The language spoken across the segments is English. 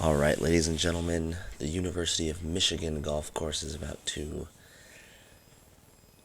Alright, ladies and gentlemen, the University of Michigan golf course is about to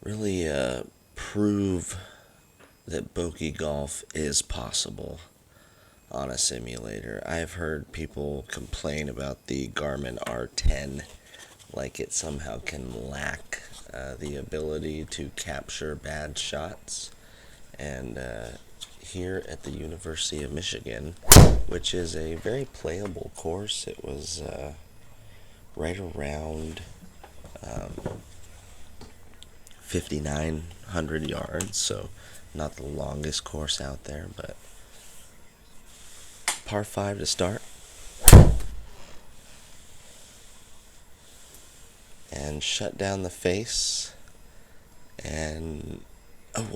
really prove that bogey golf is possible on a simulator. I've heard people complain about the GARMIN R10 like it somehow can lack the ability to capture bad shots. And here at the University of Michigan, which is a very playable course, it was right around 5,900 yards, so not the longest course out there, but par 5 to start. And shut down the face, and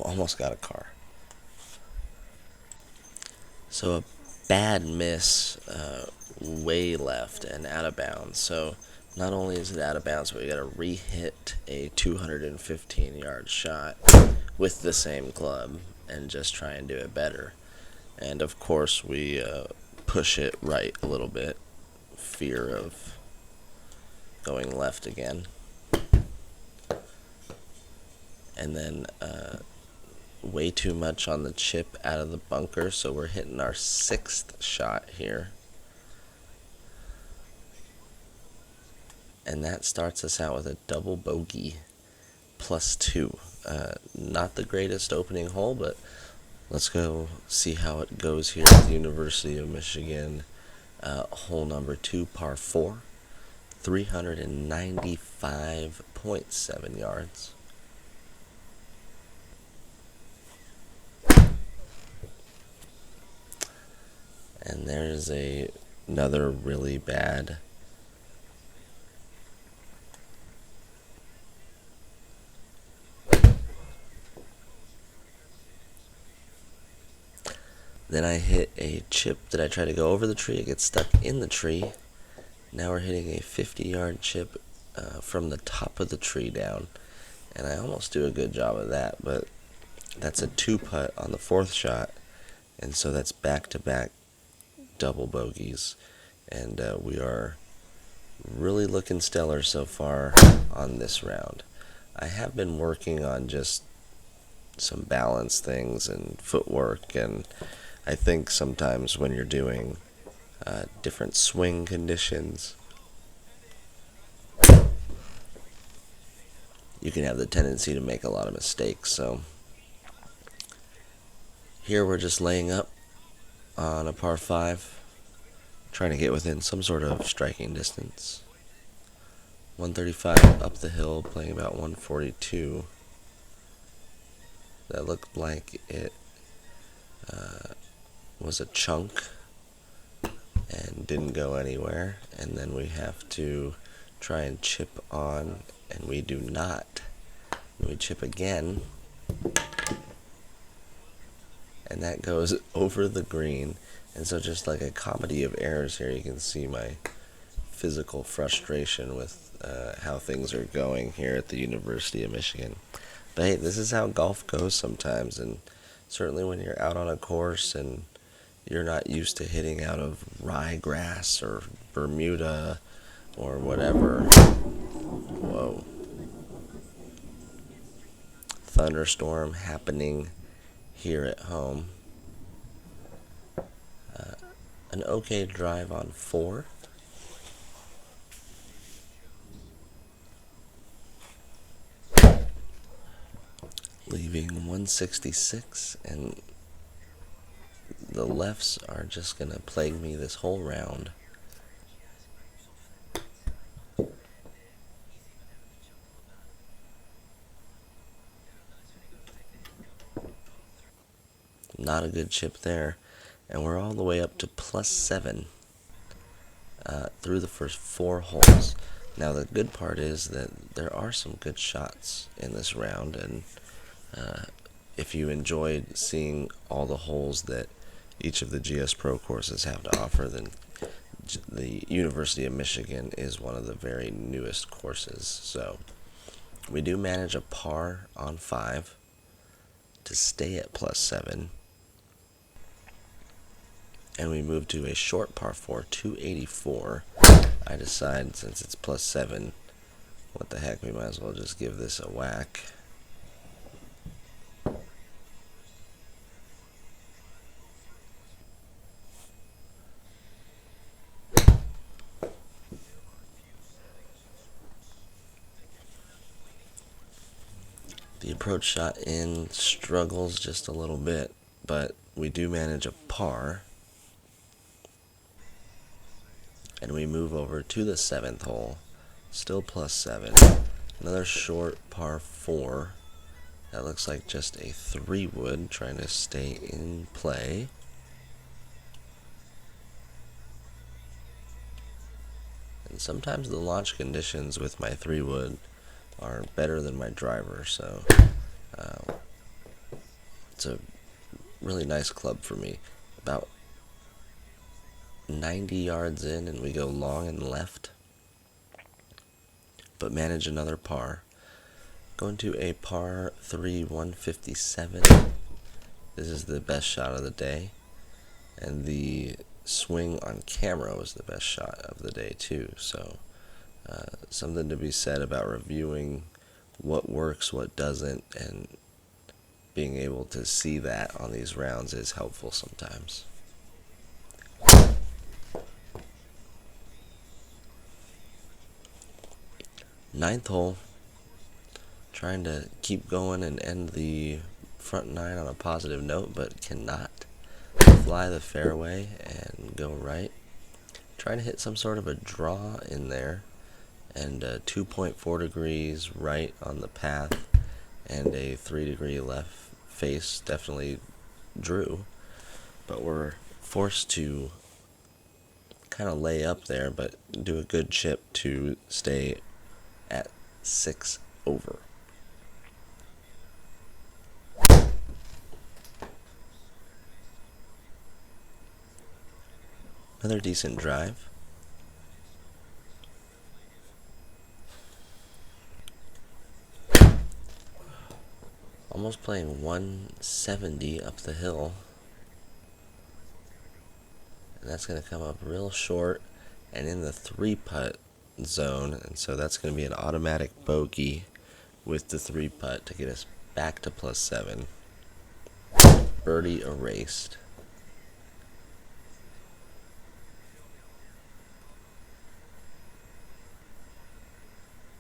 almost got a car. So a bad miss, way left and out of bounds. So not only is it out of bounds, but we got to re-hit a 215-yard shot with the same club and just try and do it better. And of course we push it right a little bit, fear of going left again. And then way too much on the chip out of the bunker, so we're hitting our 6th shot here. And that starts us out with a double bogey +2. Not the greatest opening hole, but let's go see how it goes here at the University of Michigan. Hole number 2, par 4, 395.7 yards. And there's another really bad Then I hit a chip that I try to go over the tree. It gets stuck in the tree. Now we're hitting a 50-yard chip from the top of the tree down. And I almost do a good job of that, but that's a 2-putt on the 4th shot. And so that's back-to-back double bogeys. And we are really looking stellar so far on this round. I have been working on just some balance things and footwork, and I think sometimes when you're doing different swing conditions, you can have the tendency to make a lot of mistakes. So here we're just laying up on a par 5, trying to get within some sort of striking distance. 135 up the hill, playing about 142. That looked like it was a chunk and didn't go anywhere. And then we have to try and chip on, and we do not. And we chip again, and that goes over the green. And so just like a comedy of errors here, you can see my physical frustration with how things are going here at the University of Michigan. But hey, this is how golf goes sometimes, and certainly when you're out on a course and you're not used to hitting out of ryegrass or Bermuda or whatever. Whoa. Thunderstorm happening here at home. An okay drive on 4. Leaving 166, and the lefts are just going to plague me this whole round. Not a good chip there. And we're all the way up to +7 through the first 4 holes. Now the good part is that there are some good shots in this round, and if you enjoyed seeing all the holes that each of the GSPRO courses have to offer, then the University of Michigan is one of the very newest courses. So we do manage a par on 5 to stay at +7. and we move to a short par 4, 284. I decide, since it's +7, what the heck, we might as well just give this a whack. The approach shot in struggles just a little bit, but we do manage a par. And we move over to the 7th hole, still +7. Another short par 4. That looks like just a 3-wood, trying to stay in play. And sometimes the launch conditions with my 3-wood are better than my driver, so it's a really nice club for me. About 90 yards in, and we go long and left, but manage another par. Going to a par 3, 157. This is the best shot of the day, and the swing on camera was the best shot of the day too, so something to be said about reviewing what works, what doesn't, and being able to see that on these rounds is helpful sometimes. Ninth hole, trying to keep going and end the front 9 on a positive note, but cannot. Fly the fairway and go right. Trying to hit some sort of a draw in there, and 2.4 degrees right on the path, and a 3-degree left face definitely drew, but we're forced to kind of lay up there, but do a good chip to stay at 6 over. Another decent drive. Almost playing 170 up the hill. And that's going to come up real short and in the 3-putt zone. And so that's going to be an automatic bogey with the 3-putt to get us back to +7. Birdie erased.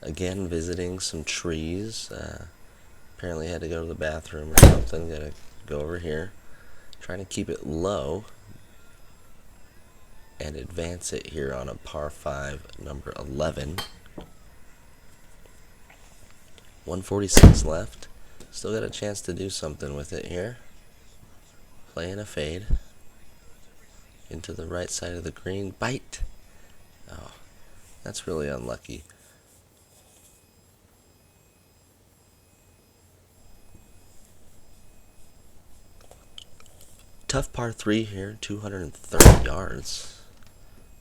Again, visiting some trees. Apparently had to go to the bathroom or something. Gotta go over here. Trying to keep it low and advance it here on a par 5, number 11. 146 left. Still got a chance to do something with it here. Playing a fade into the right side of the green. Bite. Oh, that's really unlucky. Tough par 3 here, 230 yards.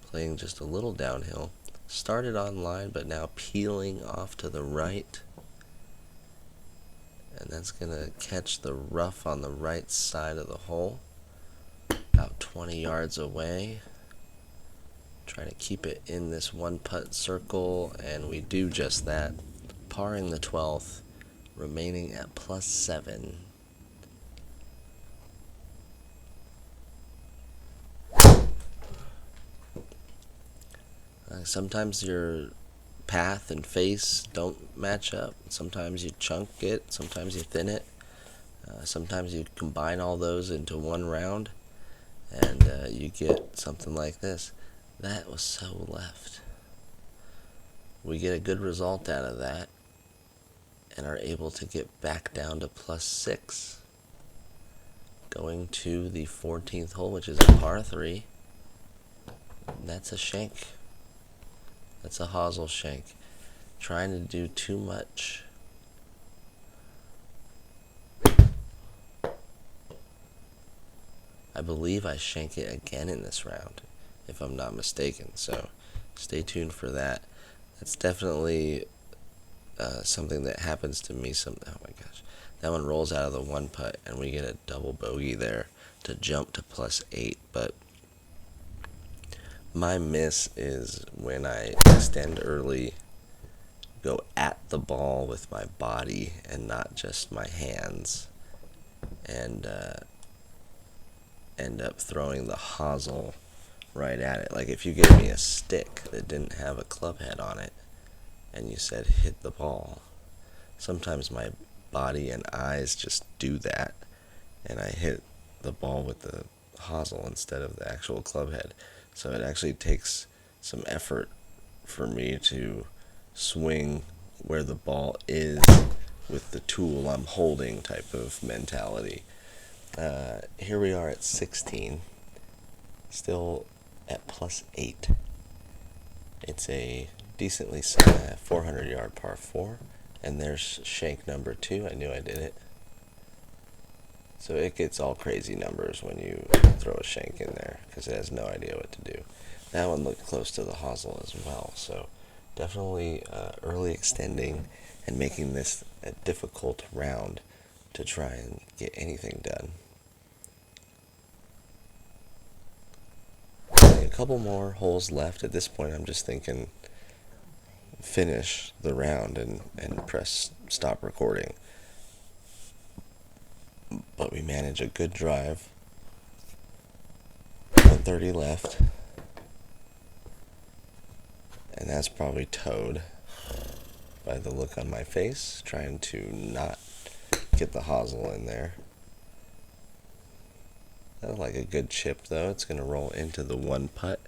Playing just a little downhill. Started on line, but now peeling off to the right. And that's going to catch the rough on the right side of the hole. About 20 yards away. Trying to keep it in this 1-putt circle, and we do just that. Parring the 12th, remaining at +7. Sometimes your path and face don't match up. Sometimes you chunk it, sometimes you thin it. Sometimes you combine all those into one round, and you get something like this. That was so left. We get a good result out of that and are able to get back down to +6. Going to the 14th hole, which is a par 3. That's a shank. That's a hosel shank. Trying to do too much. I believe I shank it again in this round, if I'm not mistaken. So stay tuned for that. That's definitely something that happens to me. Oh my gosh. That one rolls out of the 1-putt, and we get a double bogey there to jump to +8. But My miss is when I extend early, go at the ball with my body and not just my hands, and end up throwing the hosel right at it. Like if you gave me a stick that didn't have a club head on it and you said hit the ball, sometimes my body and eyes just do that, and I hit the ball with the hosel instead of the actual club head. So it actually takes some effort for me to swing where the ball is with the tool I'm holding type of mentality. Here we are at 16, still at +8. It's a decently 400-yard par 4, and there's shank number 2. I knew I did it. So it gets all crazy numbers when you throw a shank in there because it has no idea what to do. That one looked close to the hosel as well, so definitely early extending and making this a difficult round to try and get anything done. Only a couple more holes left. At this point, I'm just thinking finish the round and press stop recording. But we manage a good drive. 130 left. And that's probably towed by the look on my face, trying to not get the hosel in there. That looked like a good chip though. It's going to roll into the one putt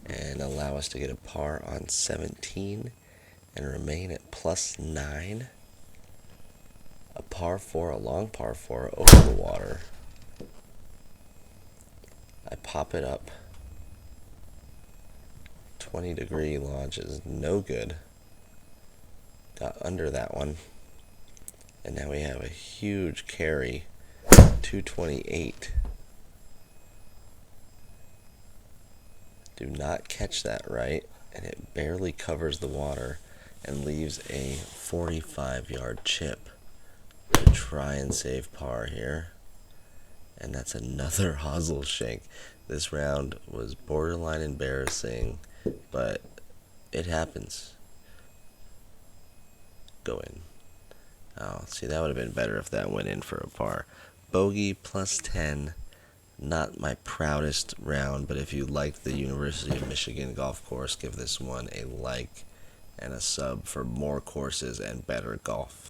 and allow us to get a par on 17 and remain at +9. A par 4, a long par 4 over the water. I pop it up. 20-degree launch is no good. Got under that one. And now we have a huge carry. 228. Do not catch that right, and it barely covers the water and leaves a 45-yard chip to try and save par here. And that's another hosel shank. This round was borderline embarrassing, but it happens. Go in. Oh, see, that would have been better if that went in for a par. Bogey +10. Not my proudest round, but if you liked the University of Michigan golf course, give this one a like and a sub for more courses and better golf.